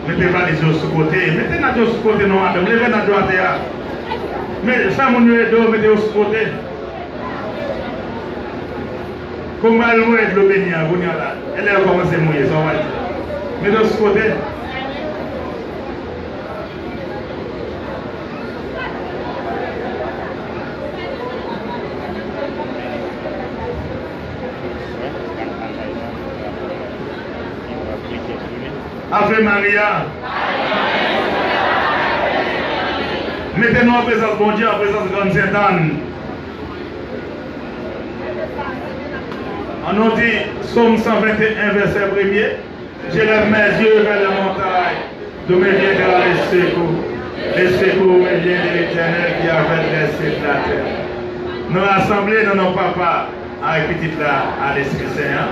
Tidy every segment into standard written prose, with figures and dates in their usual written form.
Mettez pas les yeux sur côté, mettez les yeux sur côté, non, madame, levez la droite. Mais ça, mon yeux d'eau, mettez sur côté. Comment elle va être le béni à vous, là? Elle a commencé à mouiller, ça va être. Mettez sur côté. Ave Maria. Mettez-nous en présence de Dieu, en présence de Grande Sainte-Anne. On nous dit, Psaume 121, verset 1er, j'élève mes yeux vers la montagne, d'où me viendra les secours. Les secours me viennent de l'Éternel qui a fait les cieux de la terre. Nous rassemblés dans nos papas, avec petit là, à l'Esprit Saint.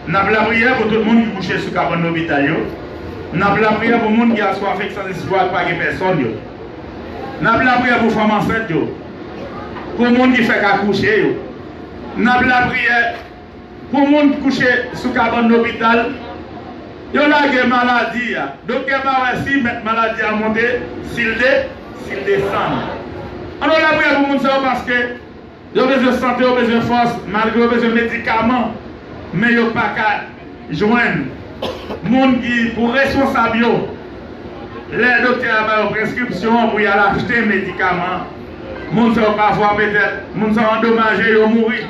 Nous avons la prière pour tout le monde qui couche sur le l'hôpital. Nous avons la prière pour le monde qui a soif sans espoir, pas de personne. Nous avons la prière pour les femmes enceintes, pour le monde qui fait qu'à coucher. Nous avons la prière pour le monde qui couche sur l'hôpital. Il y a une maladie. Donc, il y a si cette maladie a monté, s'il descend. Alors, la prière pour le monde, parce que il y a besoin de santé, il y a besoin de force, malgré il y a besoin de médicaments. Mais il n'y a pas qu'à joindre monde qui pour responsable les docteurs ont prescription pour y aller acheter médicaments. Monde sont parfois peut-être monde sont endommagés ou mourir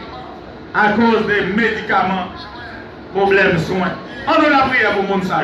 à cause des médicaments, problèmes soins. On nous la prière pour monde ça.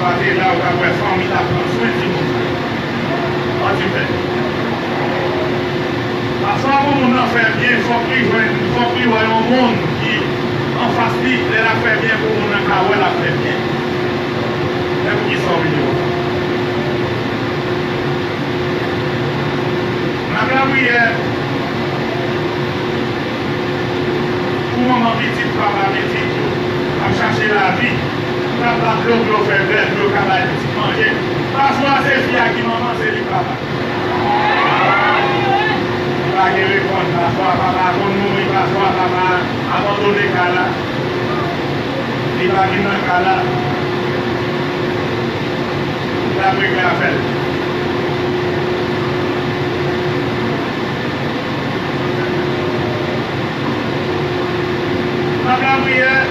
passer là où après 100 000 à prendre soin de mon frère. Tu fais. Parce que pour mon en faire bien, il faut qu'il y ait un monde qui en face de lui, a fait bien pour mon en elle a fait bien. Et pour qui sont venus. Ma prière, pour maman petite, papa petite, à chercher la vie, papa de l'eau, faire verre, l'eau, cabane, petit manger. Parce que c'est fille qui maman, c'est du papa. Pas de répondre, parce que papa, qu'on mourir, parce que papa, abandonné Kala. Il va venir dans Kala. Il a pris la fête. La prière.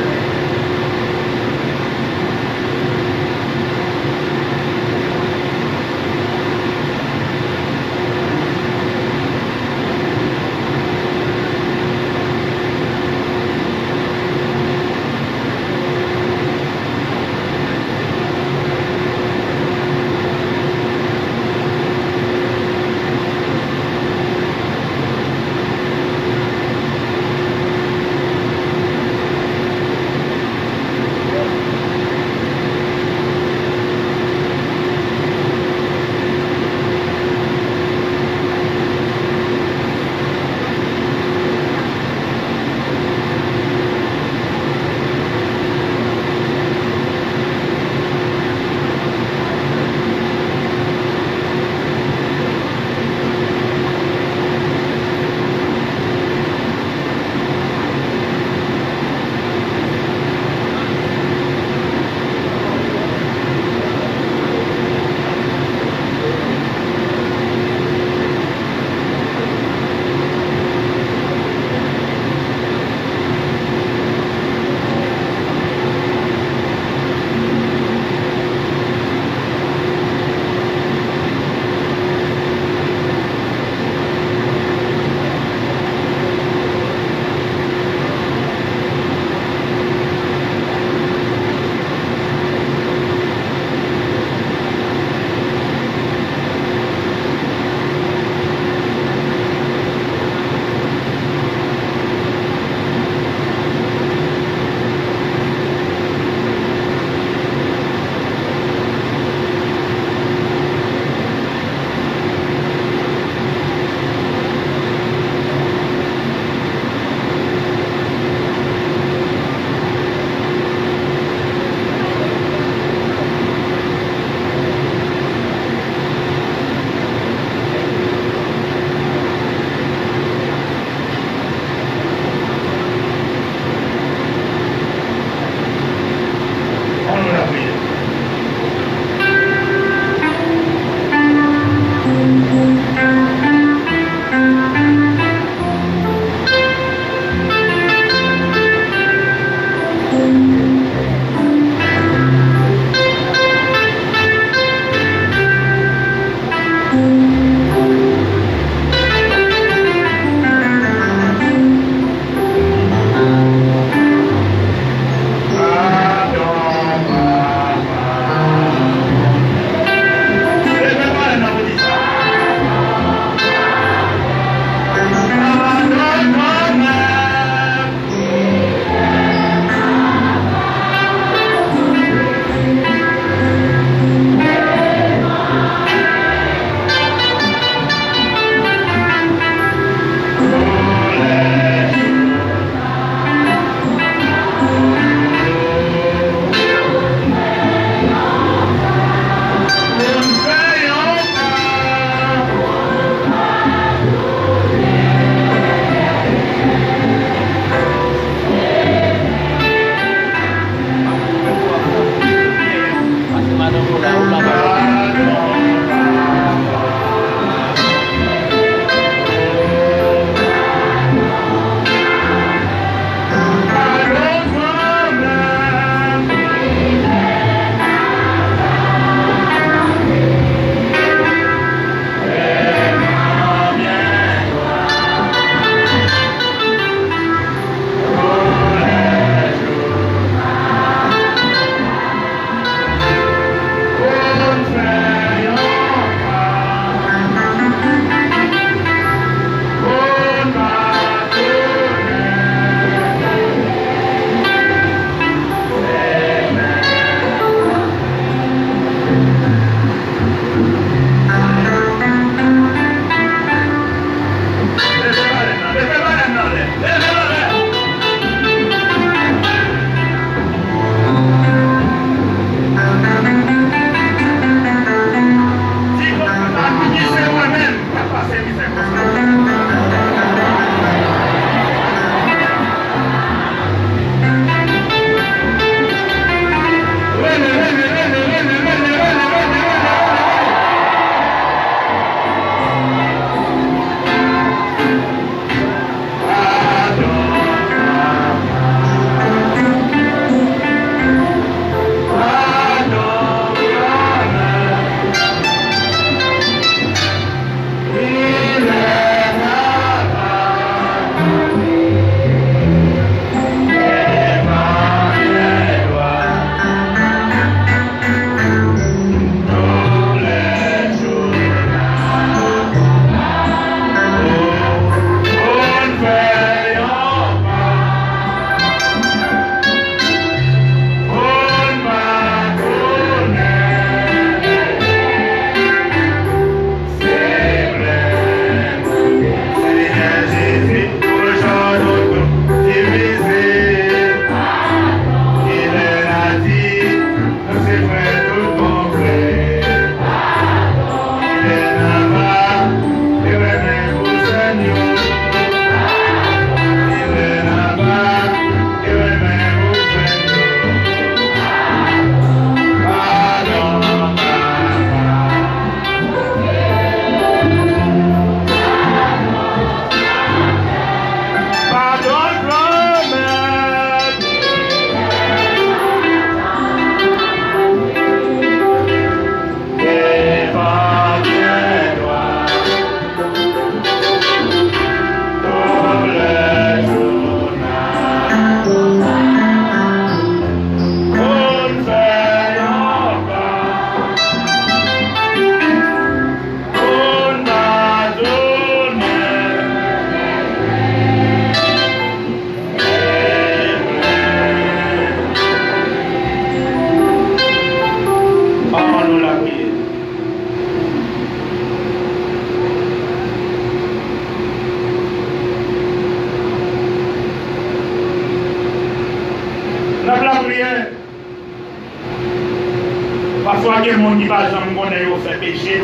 Parfois, il y a des gens qui va jamais connaître, ils fait péché,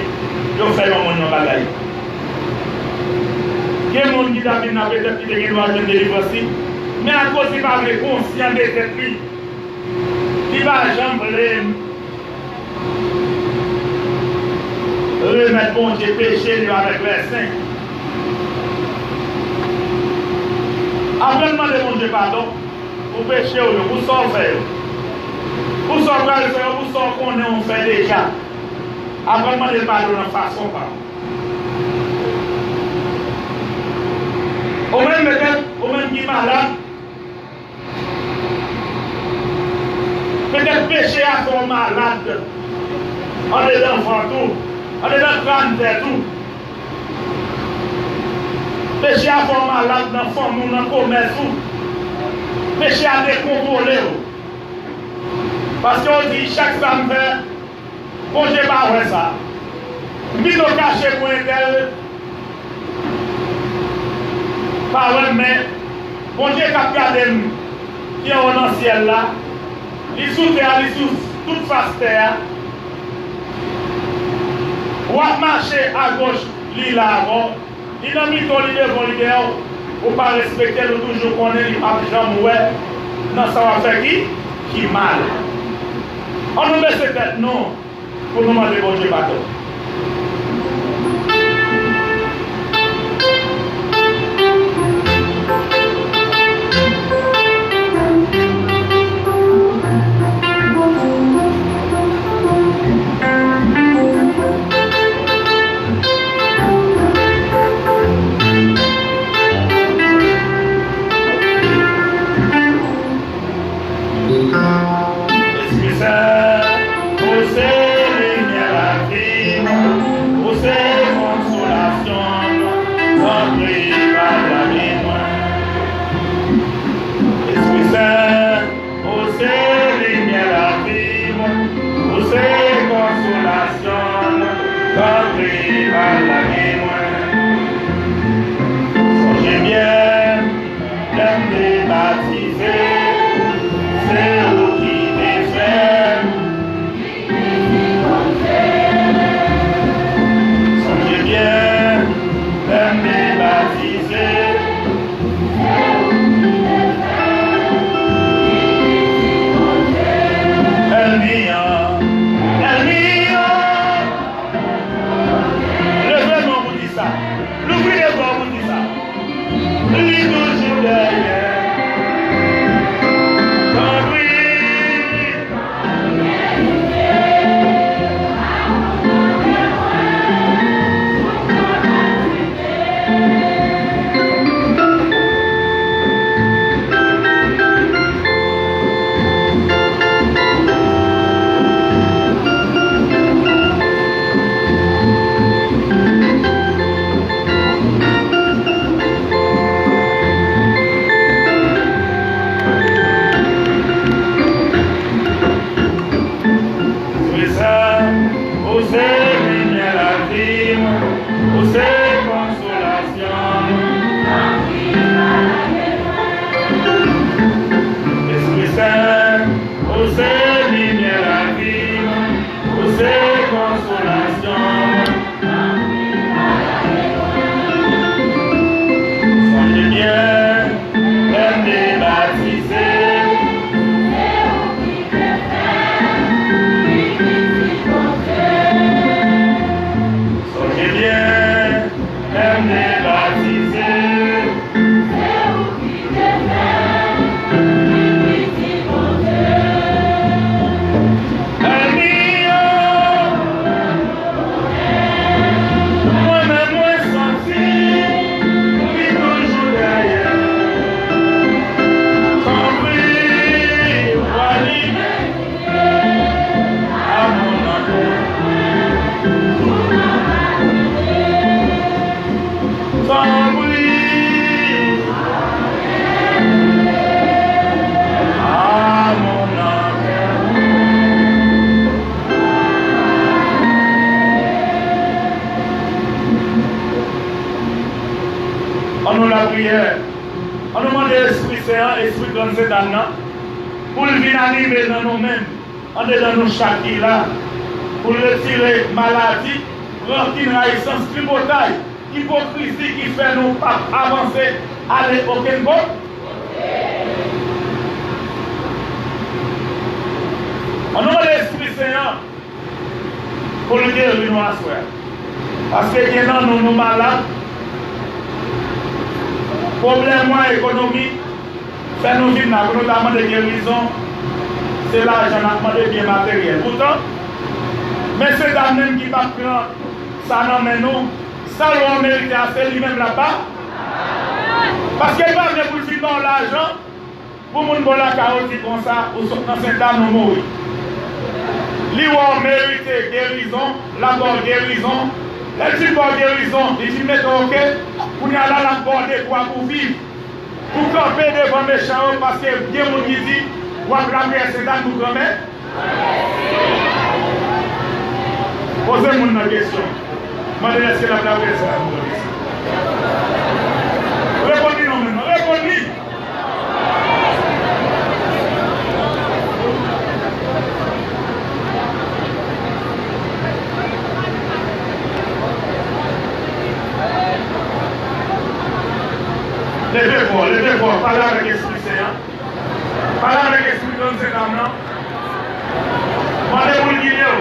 ils fait un monde en bagaille. Il y a des gens qui ont peut-être qui ont besoin de délivrance, mais à cause de pas conscient de cette vie, il va jamais remettre bon Dieu péché avec les saints. Après demander mon Dieu pardon, pour pécher ou pour sauver. Pour sauver, pour sauver qu'on on fait déjà. Après demander pardon de façon pas. Au même peut-être, au même qui est malade, peut-être péché à son malade. On est dans le fond tout, on est dans le crâne tout. Péché à son malade dans le fond, nous dans le commerce tout. Péché à décontrôler. Parce qu'on dit chaque femme fait, bon Dieu pas ouais ça. Vite au cachet pour un tel. Pas vrai, mais bon Dieu qui a gardé nous, qui est dans le ciel là, il sous terre, il sous toute face terre. Ou à marcher à gauche, il là avant, il a mis ton leader pour leader, ou pas respecter le toujours qu'on est, il pas jamais ouais, non ça va faire qui mal. On nous met cette tête non, pour nous demander bon Dieu pardon. On demande l'Esprit Saint, l'Esprit de Satan, pour le venir arriver dans nous-mêmes, en dedans nous chaque qui là, pour retirer maladie, rancune, haïssance, tripotaille, hypocrisie qui fait nous pas avancer, aller aucun bon. On a l'Esprit Saint pour le guérir nous à soi. Parce que nous sommes malades, problème économique, fait nous vivre notamment de guérison, c'est l'argent de bien matériel. Pourtant, mais c'est la même qui va prendre ça dans nous, ça l'on mérite c'est lui-même là-bas. Parce qu'il va venir pour le dans l'argent, pour mon bon la carotte comme ça, ou dans cette dame nous mourir. Lui on mérite guérison, la bonne guérison, la petite bonne guérison, il dit mais ok, pour y aller la border pour vivre, pour camper devant mes méchants, parce que bien mon qui dit, ou à la prière c'est dans nous grand-mère. Posez-moi une question. Demandez est-ce que la prière c'est dans nous grand-mère. Répondez-nous maintenant, répondez. Levez-vous, parlez avec l'Esprit Saint. Parlez avec l'Esprit de ces dames. Demandez-vous le guider.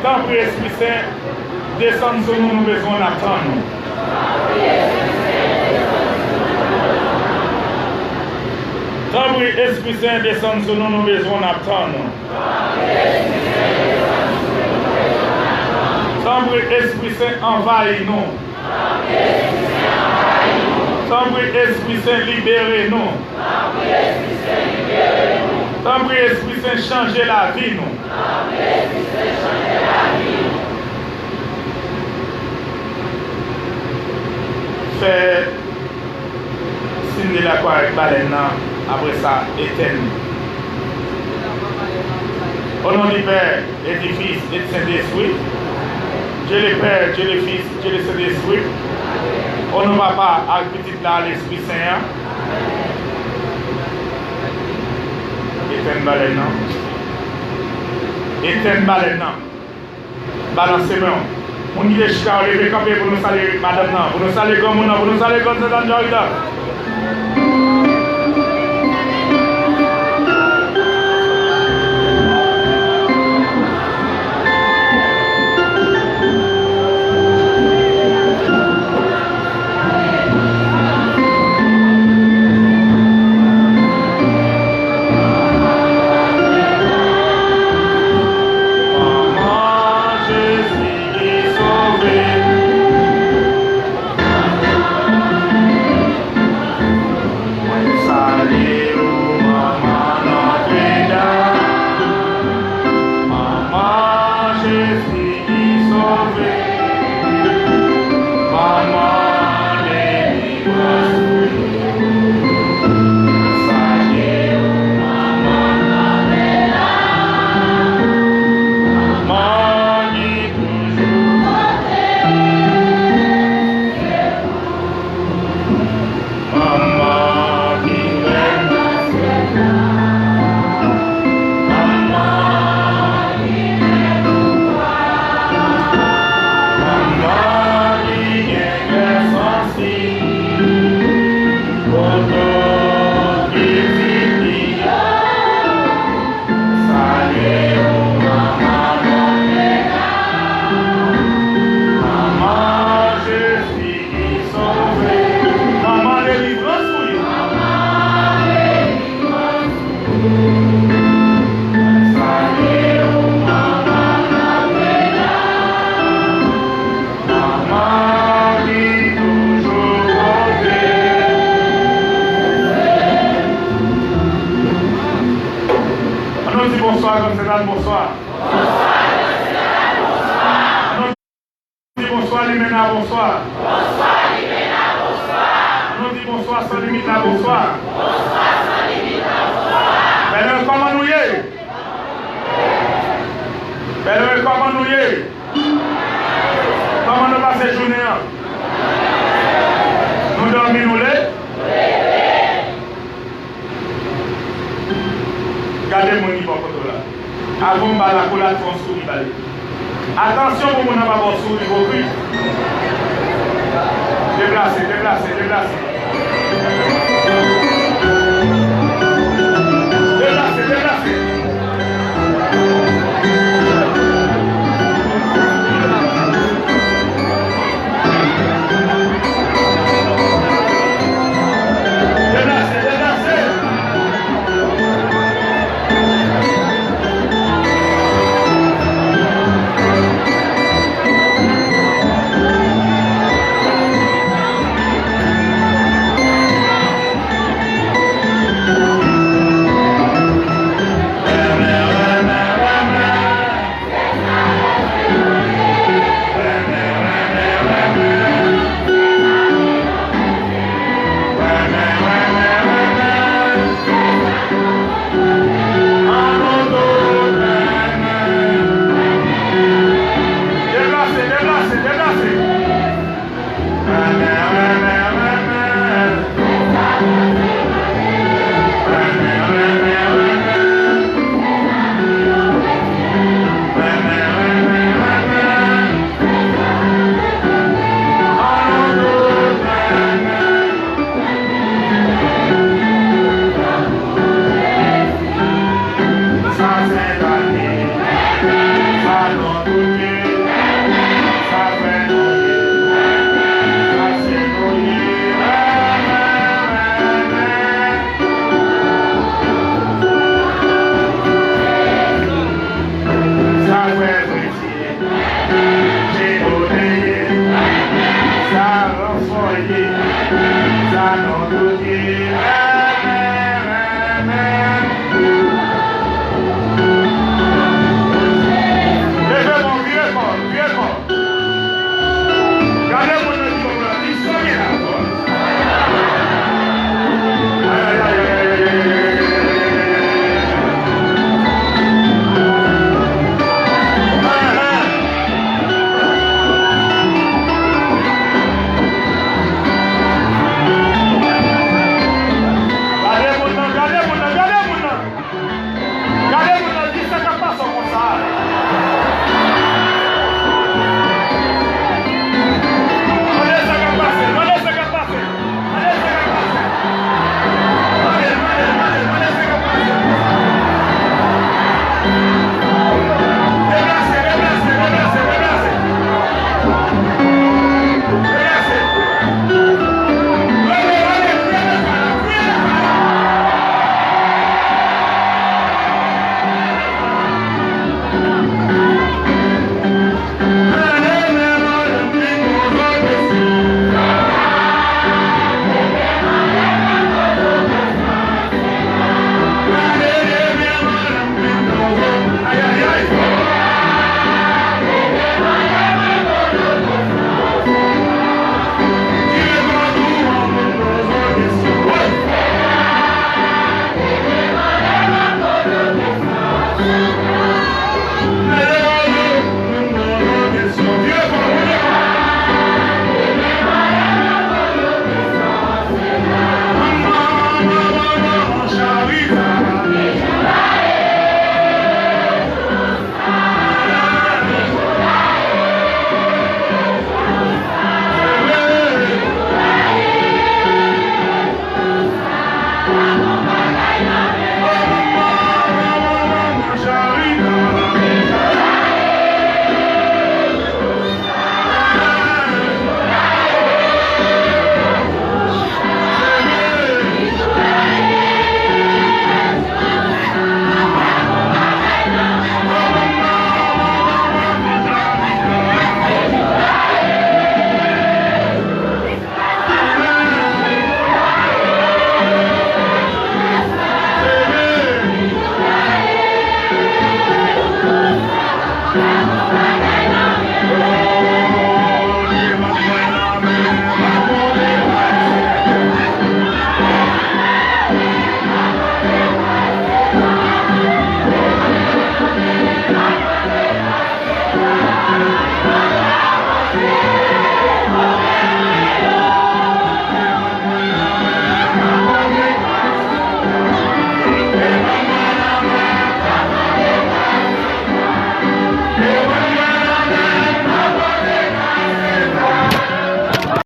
Tant que l'Esprit Saint descend sur nous, nous besoin d'attendre. Tant que l'Esprit Saint descend sur nous, nous besoin d'attendre. Tant que l'Esprit Saint envahit nous. Tant que l'Esprit Saint libère nous. Tant que l'Esprit Saint change la vie nous. Fait signe de la croix avec baleine. Après ça, Étienne. Au nom du Père et du Fils et du Saint-Esprit, Dieu le Père, Dieu le Fils, Dieu le Saint-Esprit, au nom du Papa, avec petit là, l'Esprit Saint. Étienne Baleine. Étienne Baleine. Balancez-moi. On dit les chats, on les camper pour nous saluer, madame, pour nous saluer comme on a, pour nous saluer comme c'est dans le jardin. Bonsoir, comme c'est là, bonsoir. Bonsoir, Limena, bonsoir. Bonsoir, Limena, bonsoir. On dit bonsoir sans limite, bonsoir. Bonsoir, sans limite, bonsoir. Belle, comment nous y est? Belle, comment nous y est? Comment nous passons la journée? Nous dormons, nous l'est? Gardez mon niveau là. Avant de la collade, on sourit. Attention pour mon abat, souris, vos culs. Déplacez, déplacez, déplacez.